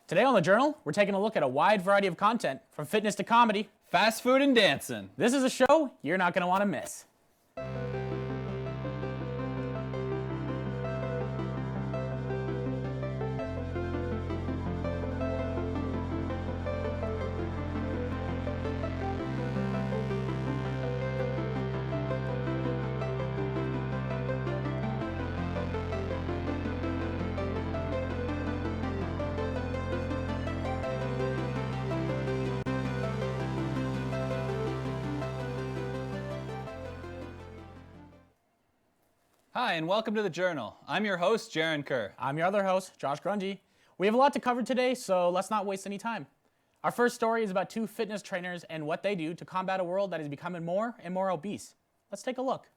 Today on The Journal, we're taking a look at a wide variety of content, from fitness to comedy, fast food and dancing. This is a show you're not going to want to miss. Hi, and welcome to The Journal. I'm your host, Jaron Kerr. I'm your other host, Josh Grungy. We have a lot to cover today, so let's not waste any time. Our first story is about two fitness trainers and what they do to combat a world that is becoming more and more obese. Let's take a look.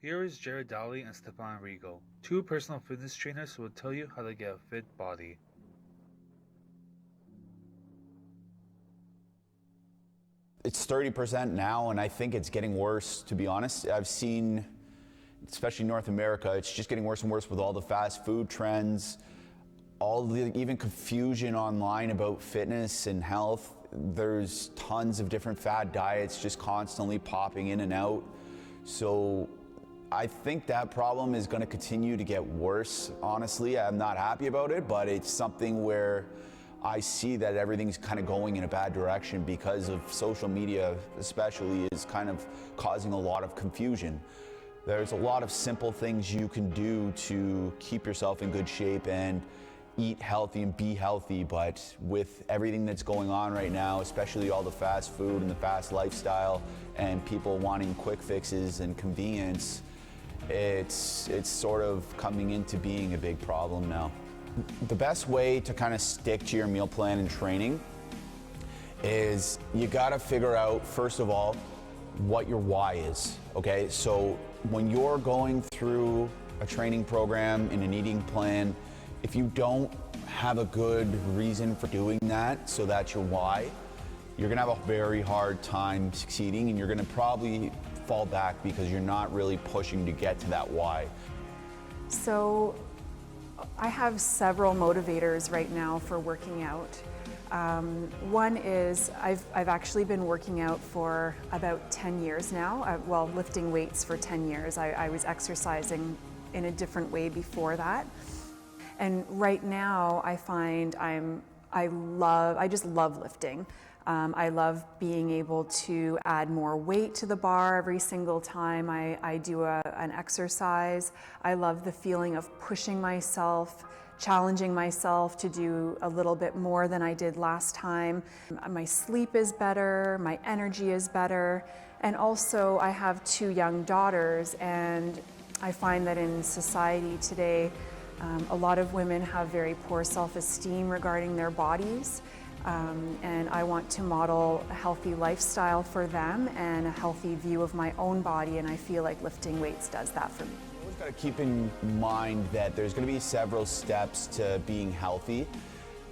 Here is Jared Dowley and Stepan Rigo, two personal fitness trainers who will tell you how to get a fit body. It's 30% now, and I think it's getting worse, to be honest. I've seen, especially North America, it's just getting worse and worse with all the fast food trends, all the even confusion online about fitness and health. There's tons of different fad diets just constantly popping in and out. So I think that problem is going to continue to get worse, honestly. I'm not happy about it, but it's something where I see that everything's kind of going in a bad direction because of social media, especially, is kind of causing a lot of confusion. There's a lot of simple things you can do to keep yourself in good shape and eat healthy and be healthy, but with everything that's going on right now, especially all the fast food and the fast lifestyle and people wanting quick fixes and convenience, it's sort of coming into being a big problem now. The best way to kind of stick to your meal plan and training is you gotta figure out, first of all, what your why is, okay? So when you're going through a training program and an eating plan, if you don't have a good reason for doing that, so that's your why, you're gonna have a very hard time succeeding, and you're gonna probably fall back because you're not really pushing to get to that why. So I have several motivators right now for working out. One is I've actually been working out for about 10 years now, lifting weights for 10 years. I was exercising in a different way before that. And right now I find I just love lifting. I love being able to add more weight to the bar every single time I do an exercise. I love the feeling of pushing myself, challenging myself to do a little bit more than I did last time. My sleep is better, my energy is better, and also I have two young daughters, and I find that in society today, a lot of women have very poor self-esteem regarding their bodies. And I want to model a healthy lifestyle for them and a healthy view of my own body, and I feel like lifting weights does that for me. You always got to keep in mind that there's going to be several steps to being healthy,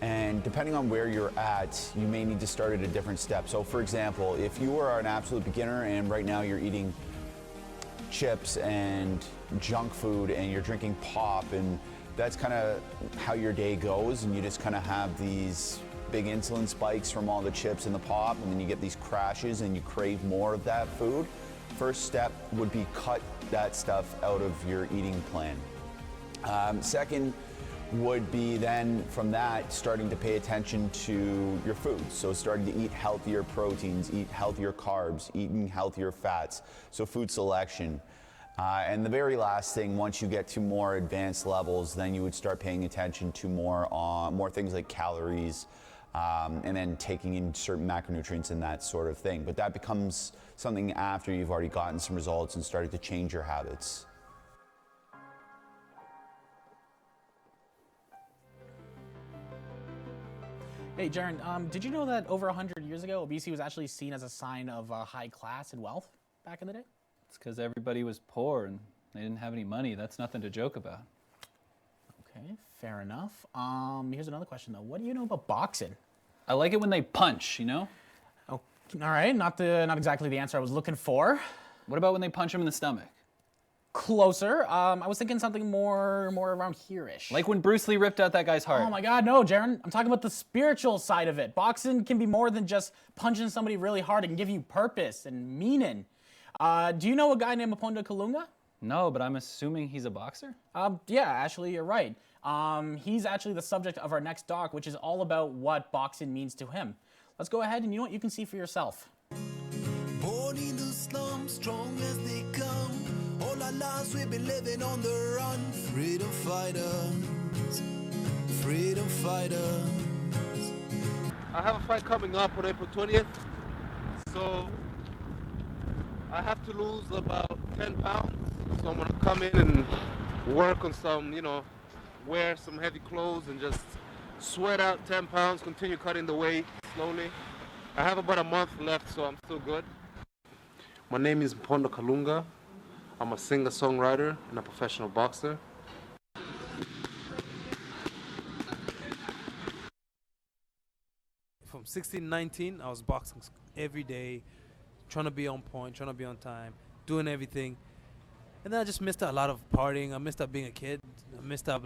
and depending on where you're at, you may need to start at a different step. So for example, if you are an absolute beginner and right now you're eating chips and junk food and you're drinking pop, and that's kind of how your day goes, and you just kind of have these big insulin spikes from all the chips and the pop, and then you get these crashes and you crave more of that food. First step would be cut that stuff out of your eating plan. Second would be then from that starting to pay attention to your food. So starting to eat healthier proteins, eat healthier carbs, eating healthier fats. So food selection. And the very last thing, once you get to more advanced levels, then you would start paying attention to more things like calories, and then taking in certain macronutrients and that sort of thing. But that becomes something after you've already gotten some results and started to change your habits. Hey, Jaron, did you know that over 100 years ago, obesity was actually seen as a sign of high class and wealth back in the day? It's because everybody was poor and they didn't have any money. That's nothing to joke about. Okay, fair enough. Here's another question though. What do you know about boxing? I like it when they punch, you know? Oh, all right, not exactly the answer I was looking for. What about when they punch him in the stomach? Closer. I was thinking something more around here-ish. Like when Bruce Lee ripped out that guy's heart. Oh my God, no, Jaron. I'm talking about the spiritual side of it. Boxing can be more than just punching somebody really hard. It can give you purpose and meaning. Do you know a guy named Maponda Kalunga? No, but I'm assuming he's a boxer? Yeah, actually, you're right. He's actually the subject of our next doc, which is all about what boxing means to him. Let's go ahead and you know what? You can see for yourself. Born in the slums, strong as they come. All our lives we've been living on the run. Freedom fighters, freedom fighters. I have a fight coming up on April 20th, so I have to lose about 10 pounds. So I'm gonna come in and work on some, wear some heavy clothes and just sweat out 10 pounds, continue cutting the weight slowly. I have about a month left, so I'm still good. My name is Kaluga Tune. I'm a singer-songwriter and a professional boxer. From 16 to 19, I was boxing every day, trying to be on point, trying to be on time, doing everything. And then I just missed out a lot of partying. I missed out being a kid. I missed out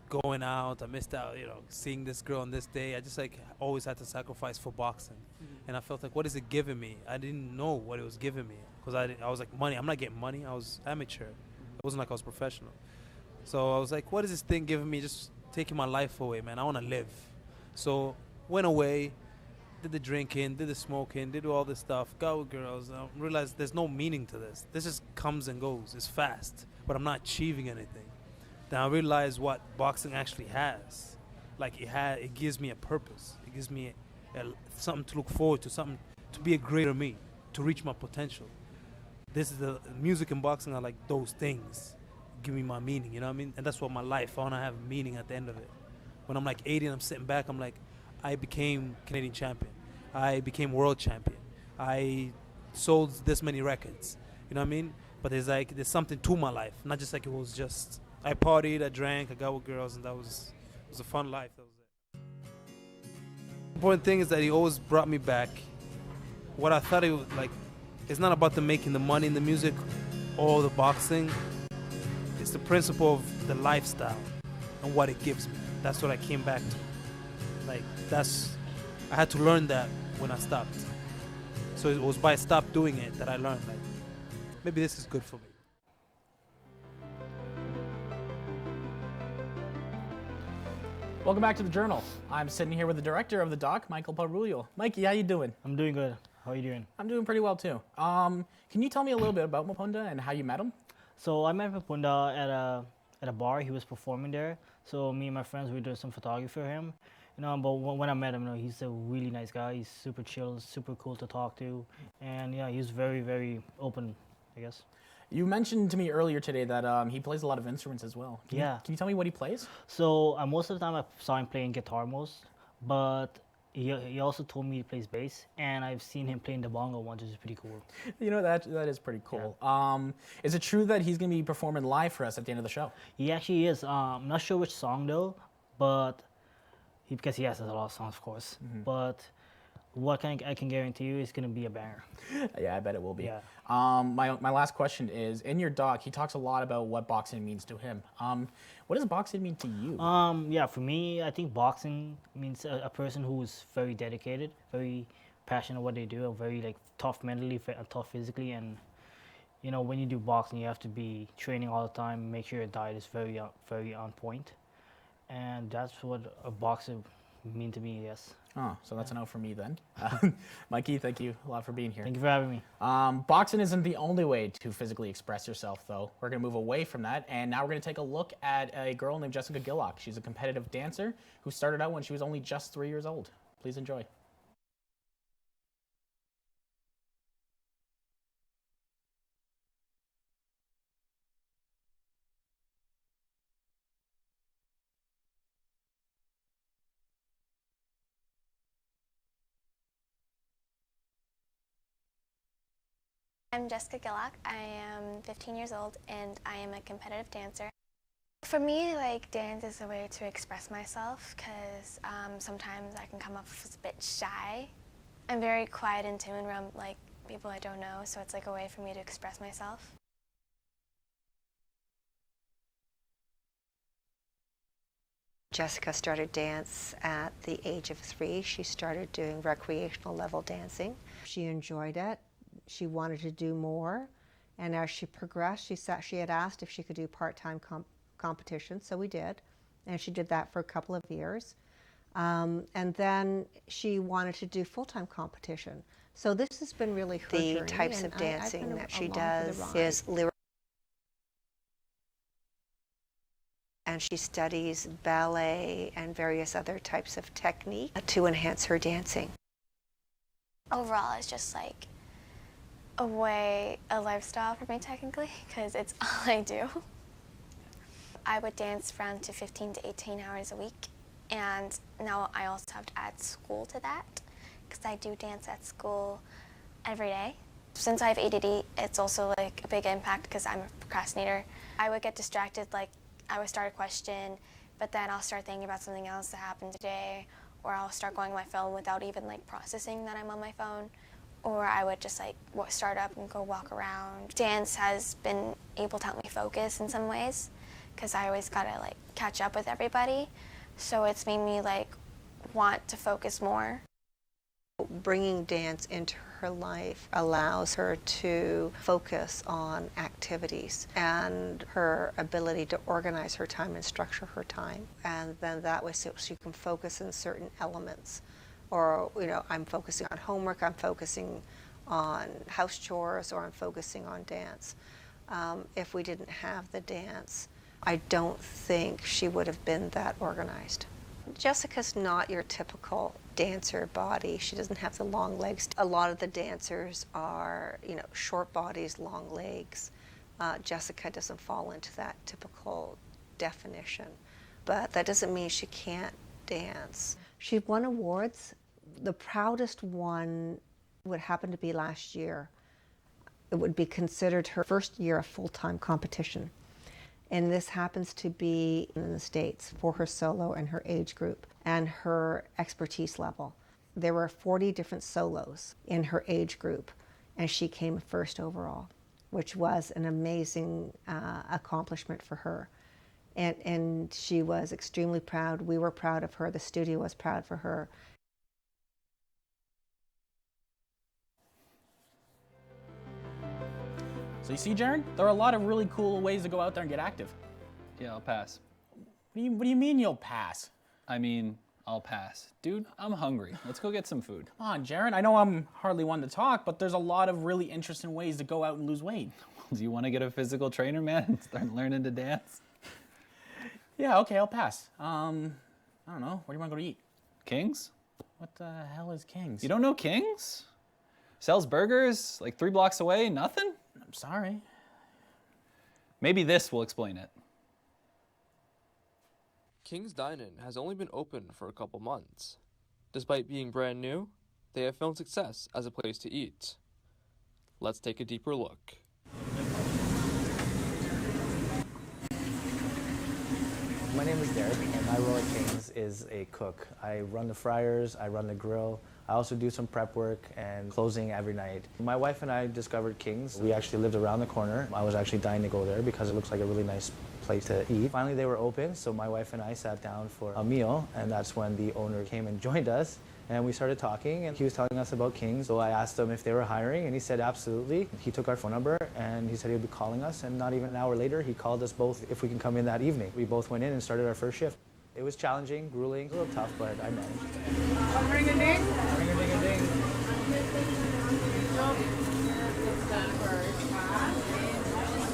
going out. I missed out, seeing this girl on this day. I just always had to sacrifice for boxing. And I felt like, what is it giving me? I didn't know what it was giving me because I was like, money. I'm not getting money. I was amateur. It wasn't like I was professional. So I was like, what is this thing giving me? Just taking my life away, man. I want to live. So went away, did the drinking, did the smoking, did all this stuff, got with girls. I realized there's no meaning to this. This just comes and goes. It's fast, but I'm not achieving anything. Then I realized what boxing actually has. It gives me a purpose. It gives me something to look forward to, something to be a greater me, to reach my potential. This is the music and boxing are like those things. Give me my meaning, you know what I mean? And that's what my life, I want to have meaning at the end of it. When I'm 80 and I'm sitting back, I'm like, I became Canadian champion. I became world champion. I sold this many records. You know what I mean? But there's something to my life. Not just it was just, I partied, I drank, I got with girls, and it was a fun life. That was it. The important thing is that he always brought me back. What I thought it was it's not about making the money in the music or the boxing. It's the principle of the lifestyle and what it gives me. That's what I came back to. I had to learn that when I stopped. So it was by stop doing it that I learned maybe this is good for me. Welcome back to the Journal. I'm sitting here with the director of the doc, Michael Parulio. Mikey, how you doing? I'm doing good. How are you doing? I'm doing pretty well too. Can you tell me a little bit about Maponda and how you met him? So I met Punda at a bar. He was performing there. So me and my friends, we were doing some photography for him. But when I met him, he's a really nice guy. He's super chill, super cool to talk to. And yeah, he's very, very open, I guess. You mentioned to me earlier today that he plays a lot of instruments as well. Can you tell me what he plays? So most of the time I saw him playing guitar most, but he also told me he plays bass, and I've seen him playing the bongo once, which is pretty cool. That is pretty cool. Yeah. Is it true that he's going to be performing live for us at the end of the show? He actually is. I'm not sure which song though, but because he has a lot of songs, of course. Mm-hmm. But what I can guarantee you is going to be a banger. Yeah, I bet it will be. Yeah. My last question is, in your doc, he talks a lot about what boxing means to him. What does boxing mean to you? Yeah, for me, I think boxing means a person who is very dedicated, very passionate what they do, very tough mentally, tough physically, and when you do boxing, you have to be training all the time, make sure your diet is very on point, and that's what a boxer mean to me. Yes. Oh, so that's a no for me then. Mikey, thank you a lot for being here. Thank you for having me. Boxing isn't the only way to physically express yourself, though. We're going to move away from that, and now we're going to take a look at a girl named Jessica Gillock. She's a competitive dancer who started out when she was only just 3 years old. Please enjoy. I'm Jessica Gillock. I am 15 years old and I am a competitive dancer. For me, dance is a way to express myself because sometimes I can come off as a bit shy. I'm very quiet and timid around people I don't know, so it's a way for me to express myself. Jessica started dance at the age of 3. She started doing recreational level dancing. She enjoyed it. She wanted to do more. And as she progressed, she had asked if she could do part-time competition, so we did. And she did that for a couple of years. And then she wanted to do full-time competition. So this has been really her journey. The types of dancing that she does is lyric. And she studies ballet and various other types of technique to enhance her dancing. Overall, it's just like a lifestyle for me technically, because it's all I do. I would dance around to 15 to 18 hours a week, and now I also have to add school to that, because I do dance at school every day. Since I have ADD, it's also like a big impact because I'm a procrastinator. I would get distracted, like I would start a question, but then I'll start thinking about something else that happened today, or I'll start going on my phone without even like processing that I'm on my phone, or I would just like start up and go walk around. Dance has been able to help me focus in some ways, because I always gotta like catch up with everybody, so it's made me like want to focus more. Bringing dance into her life allows her to focus on activities and her ability to organize her time and structure her time. And then that way so she can focus in certain elements. Or, you know, I'm focusing on homework, I'm focusing on house chores, or I'm focusing on dance. If we didn't have the dance, I don't think she would have been that organized. Jessica's not your typical dancer body. She doesn't have the long legs. A lot of the dancers are, you know, short bodies, long legs. Jessica doesn't fall into that typical definition, but that doesn't mean she can't dance. She won awards. The proudest one would happen to be last year. It would be considered her first year of full-time competition. And this happens to be in the States for her solo and her age group and her expertise level. There were 40 different solos in her age group, and she came first overall, which was an amazing accomplishment for her. And she was extremely proud. We were proud of her. The studio was proud for her. So you see, Jaron, there are a lot of really cool ways to go out there and get active. Yeah, I'll pass. What do you mean you'll pass? I mean, I'll pass. Dude, I'm hungry. Let's go get some food. Come on, Jaron. I know I'm hardly one to talk, but there's a lot of really interesting ways to go out and lose weight. Do you want to get a physical trainer, man, and start learning to dance? Yeah, okay, I'll pass. I don't know. Where do you want to go to eat? King's? What the hell is King's? You don't know King's? Sells burgers like 3 blocks away, nothing? I'm sorry. Maybe this will explain it. King's Dine-In has only been open for a couple months. Despite being brand new, they have found success as a place to eat. Let's take a deeper look. My name is Derek, and my role at King's is a cook. I run the fryers, I run the grill. I also do some prep work and closing every night. My wife and I discovered King's. We actually lived around the corner. I was actually dying to go there because it looks like a really nice place to eat. Finally, they were open, so my wife and I sat down for a meal, and that's when the owner came and joined us. And we started talking, and he was telling us about King's. So I asked him if they were hiring, and he said absolutely. He took our phone number, and he said he would be calling us, and not even an hour later, he called us both if we can come in that evening. We both went in and started our first shift. It was challenging, grueling, a little tough, but I managed. Ring-a-ding. Ring-a-ding-a-ding.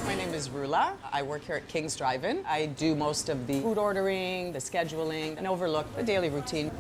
My name is Rula. I work here at King's Drive-In. I do most of the food ordering, the scheduling, and overlook the daily routine.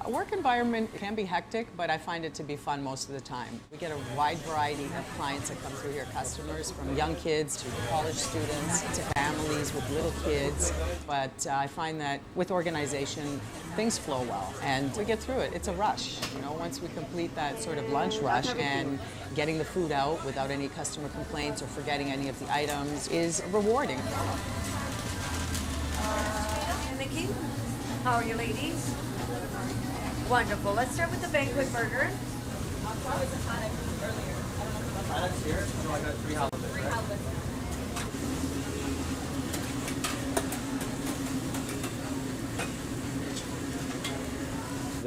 Work environment can be hectic, but I find it to be fun most of the time. We get a wide variety of clients that come through here, customers from young kids to college students to families with little kids. But I find that with organization, things flow well and we get through it. It's a rush. You know, once we complete that sort of lunch rush and getting the food out without any customer complaints or forgetting any of the items is rewarding. Nikki, how are you ladies? Wonderful. Let's start with the banquet burger. I'll start with the halibut earlier. I don't know if the halibut's here, so I got 3 halibut.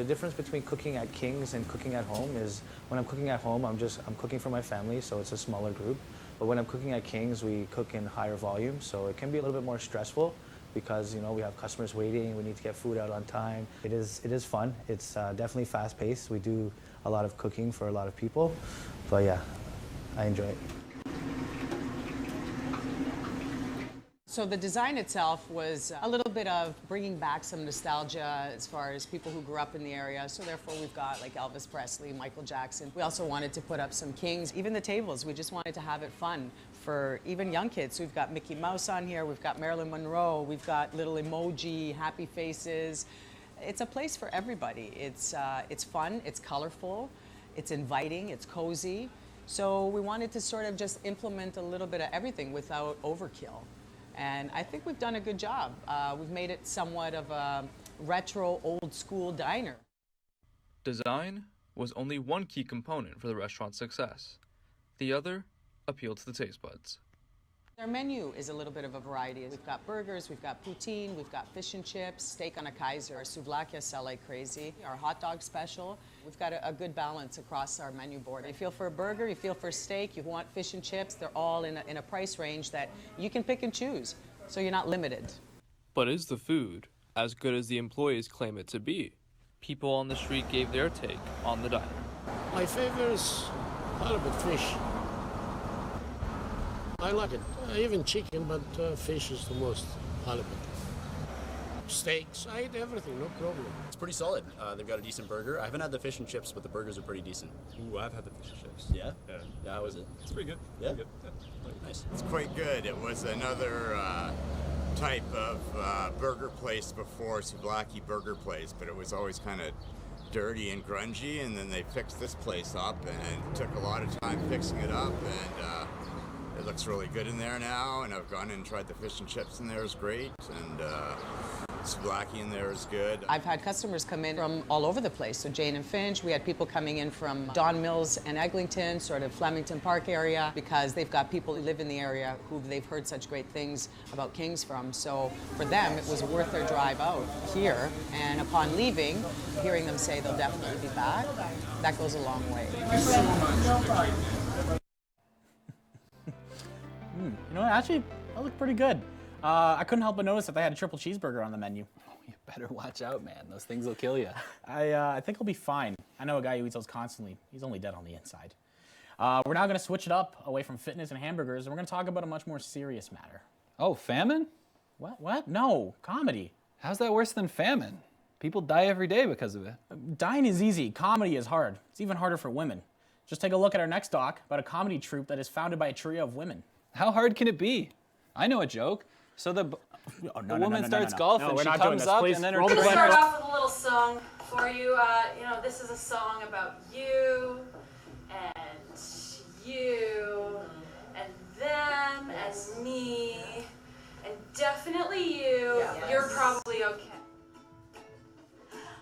The difference between cooking at King's and cooking at home is when I'm cooking at home, I'm cooking for my family, so it's a smaller group. But when I'm cooking at King's, we cook in higher volume, so it can be a little bit more stressful because we have customers waiting, we need to get food out on time. It is fun. It's definitely fast-paced. We do a lot of cooking for a lot of people, but yeah, I enjoy it. So the design itself was a little bit of bringing back some nostalgia as far as people who grew up in the area. So therefore we've got like Elvis Presley, Michael Jackson. We also wanted to put up some Kings, even the tables. We just wanted to have it fun for even young kids. So we've got Mickey Mouse on here, we've got Marilyn Monroe, we've got little emoji, happy faces. It's a place for everybody. It's fun, it's colorful, it's inviting, it's cozy. So we wanted to sort of just implement a little bit of everything without overkill. And I think we've done a good job. We've made it somewhat of a retro, old-school diner. Design was only one key component for the restaurant's success. The other appealed to the taste buds. Our menu is a little bit of a variety. We've got burgers, we've got poutine, we've got fish and chips, steak on a Kaiser, our souvlaki sell like crazy, our hot dog special. We've got a good balance across our menu board. You feel for a burger, you feel for steak, you want fish and chips, they're all in a price range that you can pick and choose, so you're not limited. But is the food as good as the employees claim it to be? People on the street gave their take on the diner. My favorite is halibut fish. I like it. Even chicken, but fish is the most halibut. Steaks, I eat everything, no problem. It's pretty solid. They've got a decent burger. I haven't had the fish and chips, but the burgers are pretty decent. Ooh, I've had the fish and chips. Yeah? Yeah, how was it? It's pretty good. Yeah? Pretty good. Yeah. Nice. It's quite good. It was another type of burger place before, souvlaki burger place, but it was always kind of dirty and grungy, and then they fixed this place up, and it took a lot of time fixing it up, and it looks really good in there now, and I've gone in and tried the fish and chips in there, is great, and souvlaki in there is good. I've had customers come in from all over the place. So Jane and Finch, we had people coming in from Don Mills and Eglinton, sort of Flemington Park area, because they've got people who live in the area who they've heard such great things about King's from. So for them, it was worth their drive out here. And upon leaving, hearing them say they'll definitely be back, that goes a long way. You know what? Actually, that looked pretty good. I couldn't help but notice that they had a triple cheeseburger on the menu. You better watch out, man. Those things will kill you. I think I'll be fine. I know a guy who eats those constantly. He's only dead on the inside. We're now going to switch it up away from fitness and hamburgers, and we're going to talk about a much more serious matter. Oh, famine? What? No, comedy. How's that worse than famine? People die every day because of it. Dying is easy. Comedy is hard. It's even harder for women. Just take a look at our next doc about a comedy troupe that is founded by a trio of women. How hard can it be? I know a joke. So the woman starts golfing, she comes up, and then her trainer... start off with a little song for you. This is a song about you, and you, and them, and me, and definitely you. Yes. You're probably okay.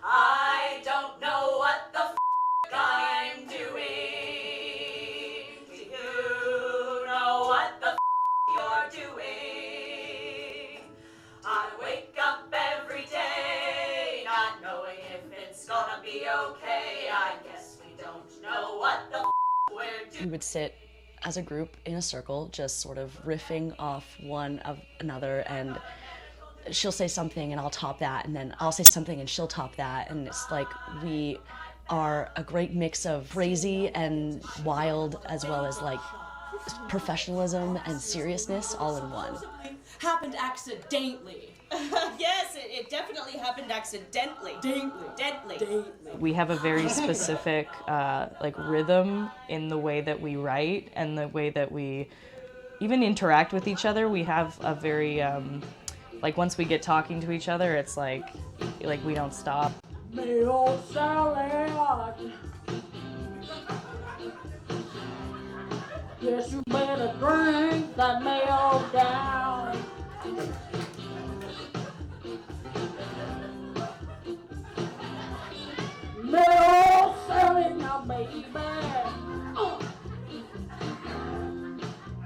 I don't know what the I'm doing. Do you know what the you're doing? I wake up every day not knowing if it's gonna be okay. I guess we don't know what the we're doing. We would sit as a group in a circle, just sort of riffing off one of another, and she'll say something and I'll top that, and then I'll say something and she'll top that, and it's like we are a great mix of crazy and wild, as well as like professionalism and seriousness all in one. Happened accidentally. Yes, it definitely happened accidentally. Deadly. We have a very specific rhythm in the way that we write and the way that we even interact with each other. We have a very once we get talking to each other, it's like we don't stop. Me old Sally, yes, you better drink that mayo down. Me old Sally, now baby,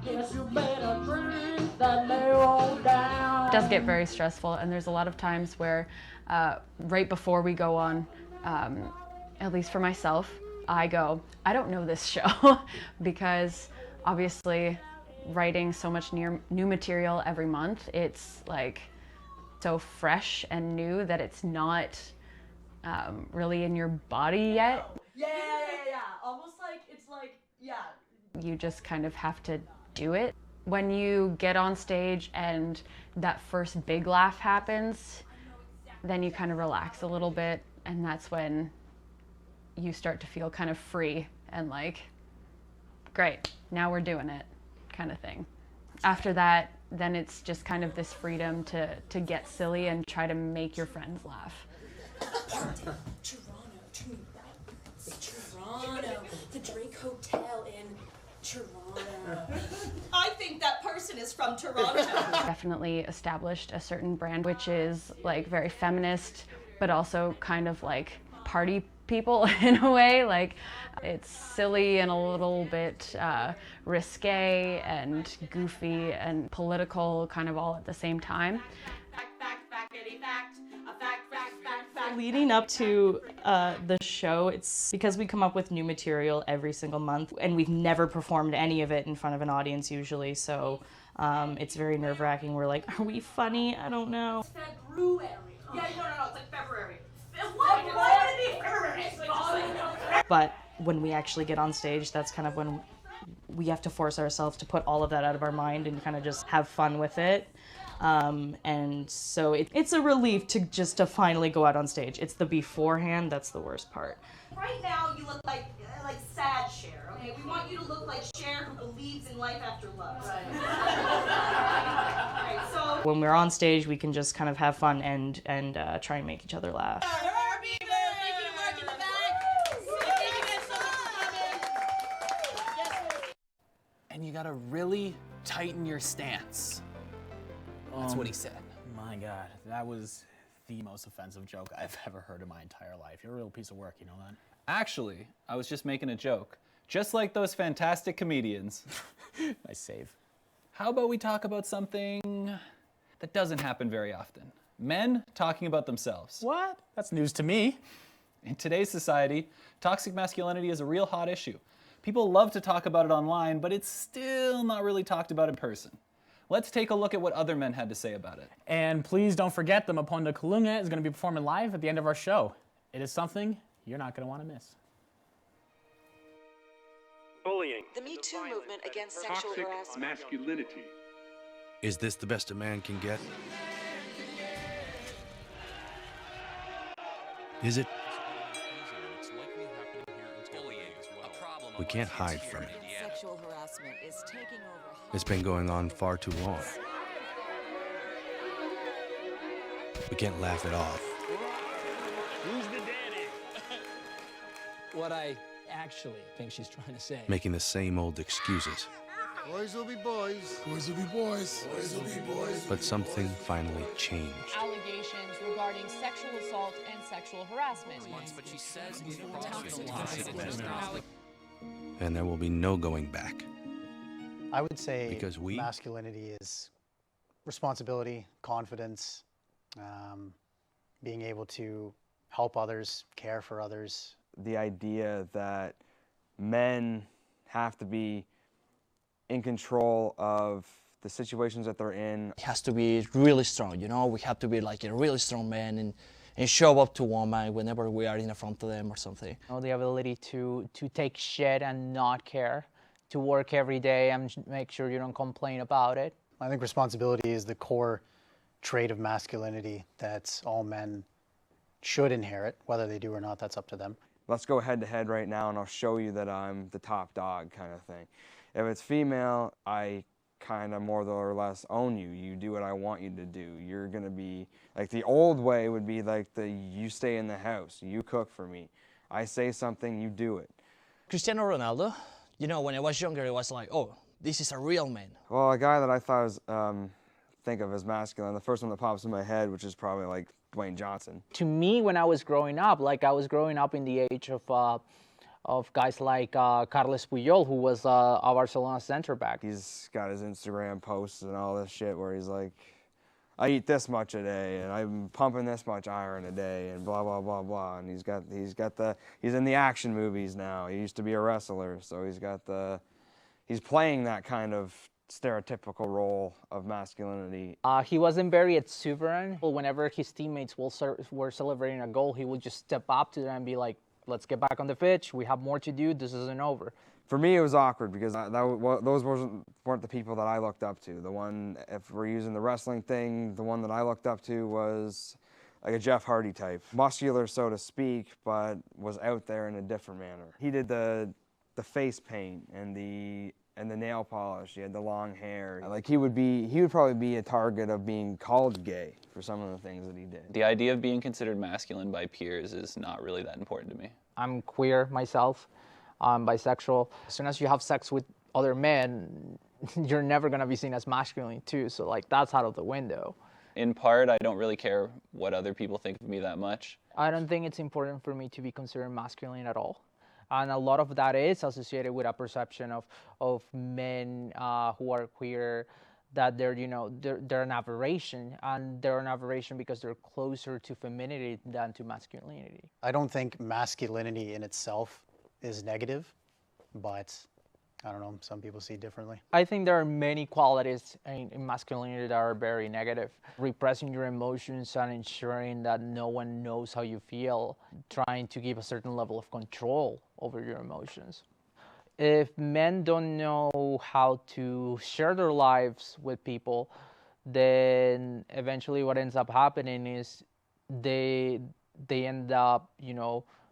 yes, you better drink that mayo down. It does get very stressful, and there's a lot of times where right before we go on at least for myself, I don't know this show because obviously writing so much new material every month, it's like so fresh and new that it's not really in your body yet. Yeah. Almost like, it's like, yeah. You just kind of have to do it. When you get on stage and that first big laugh happens, then you kind of relax a little bit, and that's when you start to feel kind of free and like, great, now we're doing it, kind of thing. After that, then it's just kind of this freedom to get silly and try to make your friends laugh. Toronto, the Drake Hotel in Toronto. I think that person is from Toronto. Definitely established a certain brand, which is like very feminist, but also kind of like party people in a way. Like it's silly and a little bit risque and goofy and political kind of all at the same time. Leading up to the show, it's because we come up with new material every single month, and we've never performed any of it in front of an audience usually, so it's very nerve-wracking. We're like, are we funny? I don't know. February. Yeah, no, it's like February. Why would it be February? But when we actually get on stage, that's kind of when we have to force ourselves to put all of that out of our mind and kind of just have fun with it. And so it's a relief to finally go out on stage. It's the beforehand that's the worst part. Right now, you look like sad Cher, okay? We want you to look like Cher who believes in life after love. Right. Right, so When we're on stage, we can just kind of have fun and try and make each other laugh. And you gotta really tighten your stance. That's what he said. My God, that was the most offensive joke I've ever heard in my entire life. You're a real piece of work, you know that? Actually, I was just making a joke. Just like those fantastic comedians. Nice save. How about we talk about something that doesn't happen very often? Men talking about themselves. What? That's news to me. In today's society, toxic masculinity is a real hot issue. People love to talk about it online, but it's still not really talked about in person. Let's take a look at what other men had to say about it. And please don't forget that Maponda Kalunga is going to be performing live at the end of our show. It is something you're not going to want to miss. Bullying. The Me Too movement against sexual harassment. Toxic masculinity. Is this the best a man can get? Is it? We can't hide from it. Sexual harassment is taking over. It's been going on far too long. We can't laugh it off. Who's the daddy? What I actually think she's trying to say. Making the same old excuses. Boys will be boys. Boys will be boys. Boys will be boys. But something finally changed. Allegations regarding sexual assault and sexual harassment. But she says And there will be no going back. I would say because masculinity is responsibility, confidence, being able to help others, care for others. The idea that men have to be in control of the situations that they're in. He has to be really strong, you know? We have to be like a really strong man and show up to woman whenever we are in front of them or something. You know, the ability to take shit and not care, to work every day and make sure you don't complain about it. I think responsibility is the core trait of masculinity that all men should inherit. Whether they do or not, that's up to them. Let's go head to head right now and I'll show you that I'm the top dog kind of thing. If it's female, I kind of more or less own you. You do what I want you to do. You're going to be, like the old way would be like you stay in the house, you cook for me. I say something, you do it. Cristiano Ronaldo, you know, when I was younger, it was like, oh, this is a real man. Well, a guy that I thought was, think of as masculine, the first one that pops in my head, which is probably like Dwayne Johnson. To me, when I was growing up, like I was growing up in the age of guys like Carles Puyol, who was a Barcelona center back. He's got his Instagram posts and all this shit where he's like, I eat this much a day, and I'm pumping this much iron a day, and blah blah blah blah. And he's in the action movies now. He used to be a wrestler, so he's playing that kind of stereotypical role of masculinity. He wasn't very exuberant. Whenever his teammates were celebrating a goal, he would just step up to them and be like, let's get back on the pitch. We have more to do. This isn't over. For me, it was awkward because those weren't the people that I looked up to. If we're using the wrestling thing, the one that I looked up to was like a Jeff Hardy type. Muscular, so to speak, but was out there in a different manner. He did the face paint and the nail polish. He had the long hair. Like he would probably be a target of being called gay for some of the things that he did. The idea of being considered masculine by peers is not really that important to me. I'm queer myself. I'm bisexual. As soon as you have sex with other men, you're never gonna be seen as masculine too. So like that's out of the window. In part, I don't really care what other people think of me that much. I don't think it's important for me to be considered masculine at all. And a lot of that is associated with a perception of men who are queer, that they're an aberration, and they're an aberration because they're closer to femininity than to masculinity. I don't think masculinity in itself is negative, but I don't know, some people see it differently. I think there are many qualities in masculinity that are very negative. Repressing your emotions and ensuring that no one knows how you feel, trying to give a certain level of control over your emotions. If men don't know how to share their lives with people, then eventually what ends up happening is they end up,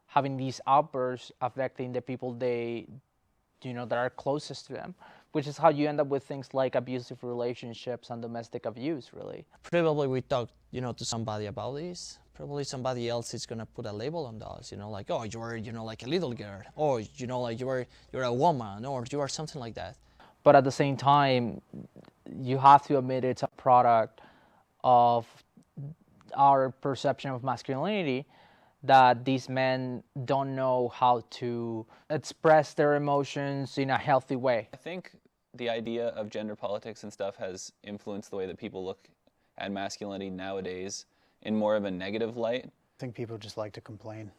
having these outbursts affecting the people that are closest to them, which is how you end up with things like abusive relationships and domestic abuse, really. Probably we talk, to somebody about this. Probably somebody else is gonna put a label on us, like, oh, you're, like a little girl, or, like you're a woman, or you are something like that. But at the same time, you have to admit it's a product of our perception of masculinity, that these men don't know how to express their emotions in a healthy way. I think the idea of gender politics and stuff has influenced the way that people look at masculinity nowadays in more of a negative light. I think people just like to complain.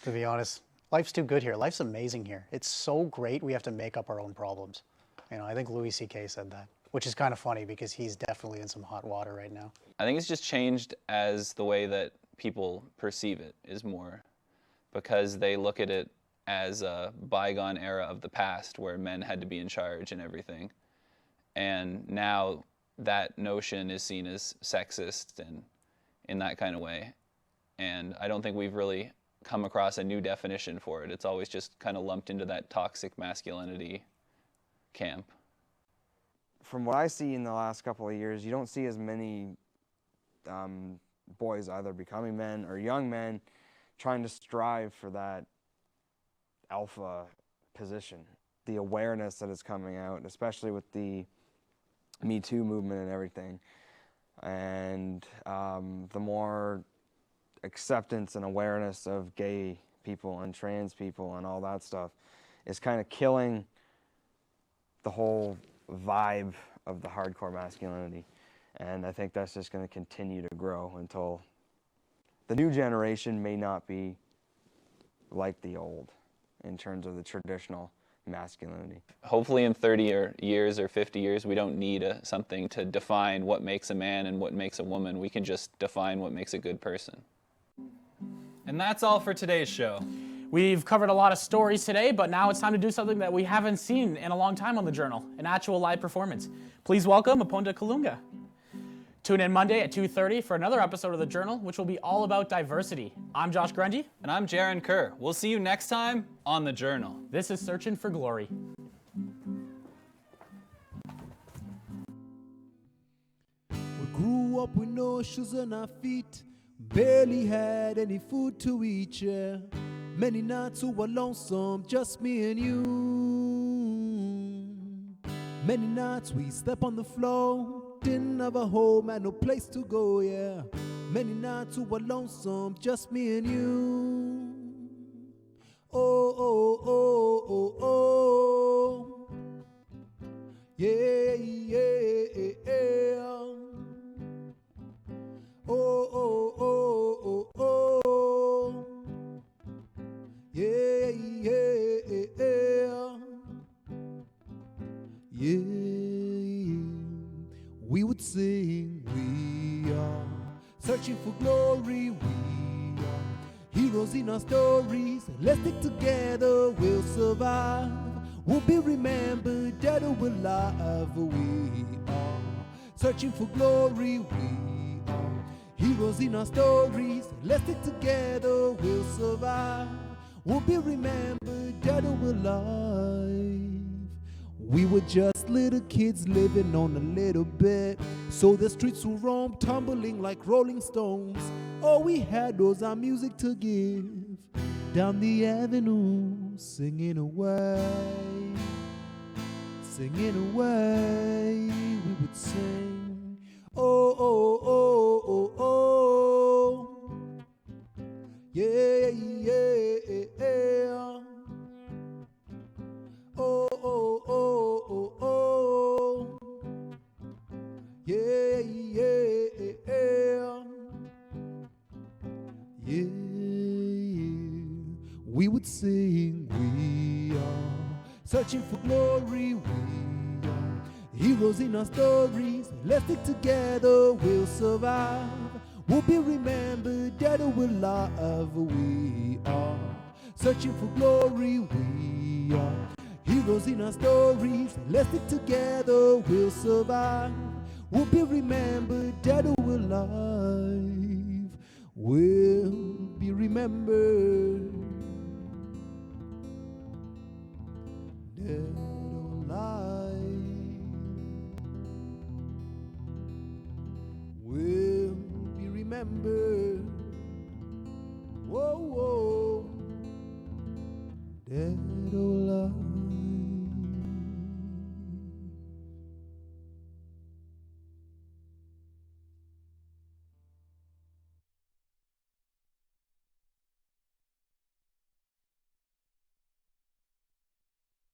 To be honest, life's too good here. Life's amazing here. It's so great we have to make up our own problems. I think Louis C.K. said that, which is kind of funny because he's definitely in some hot water right now. I think it's just changed as the way that people perceive it is more, because they look at it as a bygone era of the past where men had to be in charge and everything. And now that notion is seen as sexist and in that kind of way. And I don't think we've really come across a new definition for it. It's always just kind of lumped into that toxic masculinity camp. From what I see in the last couple of years, you don't see as many boys either becoming men or young men trying to strive for that alpha position. The awareness that is coming out, especially with the Me Too movement and everything, and the more acceptance and awareness of gay people and trans people and all that stuff is kind of killing the whole vibe of the hardcore masculinity. And I think that's just going to continue to grow until the new generation may not be like the old in terms of the traditional masculinity. Hopefully in 30 years or 50 years, we don't need something to define what makes a man and what makes a woman. We can just define what makes a good person. And that's all for today's show. We've covered a lot of stories today, but now it's time to do something that we haven't seen in a long time on The Journal, an actual live performance. Please welcome Aponda Kalunga. Tune in Monday at 2:30 for another episode of The Journal, which will be all about diversity. I'm Josh Grundy. And I'm Jaron Kerr. We'll see you next time on The Journal. This is Searching for Glory. We grew up with no shoes on our feet, barely had any food to eat, yeah. Many nights we were lonesome, just me and you. Many nights we slept on the floor, didn't have a home and no place to go, yeah. Many nights we were lonesome, just me and you. Oh, oh, oh, oh, oh. Yeah, yeah, yeah. Yeah, we would sing, we are searching for glory, we are heroes in our stories. Let's stick together, we'll survive. We'll be remembered, dead or alive. We are searching for glory, we are heroes in our stories. Let's stick together, we'll survive. We'll be remembered, dead or alive. We were just little kids living on a little bit, so the streets will roam, tumbling like rolling stones. All we had was our music to give. Down the avenue, singing away, singing away, we would sing. Oh, oh, oh, oh, oh, yeah, yeah, yeah. Oh, oh, oh, oh, oh, yeah, yeah, yeah, yeah. We would sing, we are searching for glory, we are heroes in our stories. Let's stick together, we'll survive. We'll be remembered, dead or alive. We are searching for glory, we are heroes in our stories. Let's stick together, we'll survive. We'll be remembered, dead or alive. We'll be remembered, dead or alive. We'll be remembered.